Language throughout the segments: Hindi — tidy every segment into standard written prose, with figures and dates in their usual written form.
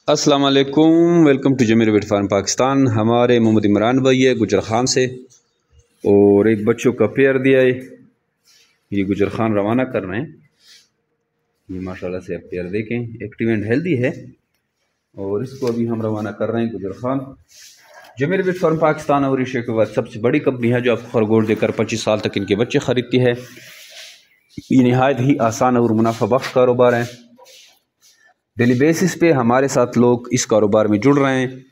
अस्सलाम वालेकुम, welcome to Zameer weight farm Pakistan. हमारे मोहम्मद इमरान भाई है गुजर खान से, और एक बच्चों का पेयर दिया है, ये गुजर खान रवाना कर रहे हैं। ये माशाल्लाह से आप पेयर देखें, एक्टिव एंड हेल्दी है, और इसको अभी हम रवाना कर रहे हैं गुजर खान। जमीर वेट फार्म पाकिस्तान और एशिया के बाद सबसे बड़ी कंपनी है जो आपको खरगोश देकर 25 साल तक इनके बच्चे खरीदती है। ये नहायत ही आसान और मुनाफा बख्श कारोबार है। डेली बेसिस पे हमारे साथ लोग इस कारोबार में जुड़ रहे हैं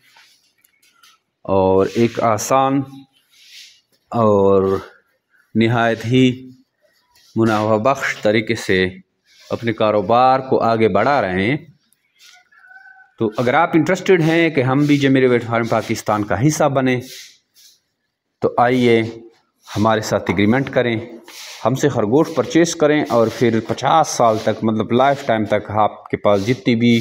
और एक आसान और नहायत ही मुनाफा बख्श तरीके से अपने कारोबार को आगे बढ़ा रहे हैं। तो अगर आप इंटरेस्टेड हैं कि हम भी जमीर वेट फार्म पाकिस्तान का हिस्सा बने, तो आइए हमारे साथ एग्रीमेंट करें, हमसे खरगोश परचेस करें और फिर 50 साल तक, मतलब लाइफ टाइम तक आपके पास जितनी भी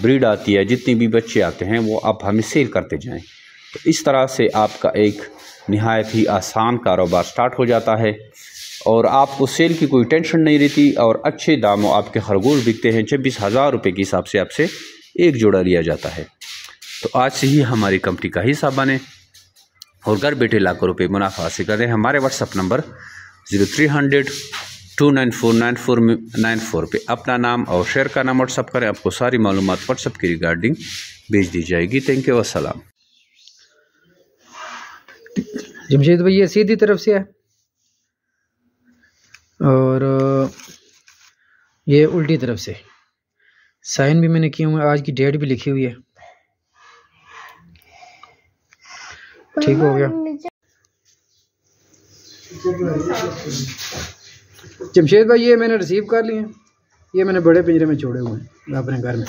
ब्रीड आती है, जितने भी बच्चे आते हैं, वो आप हमें सेल करते जाएं। तो इस तरह से आपका एक नहायत ही आसान कारोबार स्टार्ट हो जाता है और आपको सेल की कोई टेंशन नहीं रहती, और अच्छे दामों आपके खरगोश बिकते हैं। 26,000 रुपये के हिसाब से आपसे एक जोड़ा लिया जाता है। तो आज से ही हमारी कंपनी का हिस्सा बने और घर बैठे लाखों रुपये मुनाफा हासिल करें। हमारे व्हाट्सअप नंबर 0300 294 9494 पे अपना नाम और शेयर का नाम व्हाट्सअप करें, आपको सारी मालूमात व्हाट्सअप की रिगार्डिंग भेज दी जाएगी। थैंक यू, अस्सलाम। जमशेद भाई ये सीधी तरफ से है और ये उल्टी तरफ से। साइन भी मैंने किया हुआ है, आज की डेट भी लिखी हुई है। ठीक हो गया। जमशेद भाई ये मैंने रिसीव कर लिए, ये मैंने बड़े पिंजरे में छोड़े हुए हैं अपने घर में।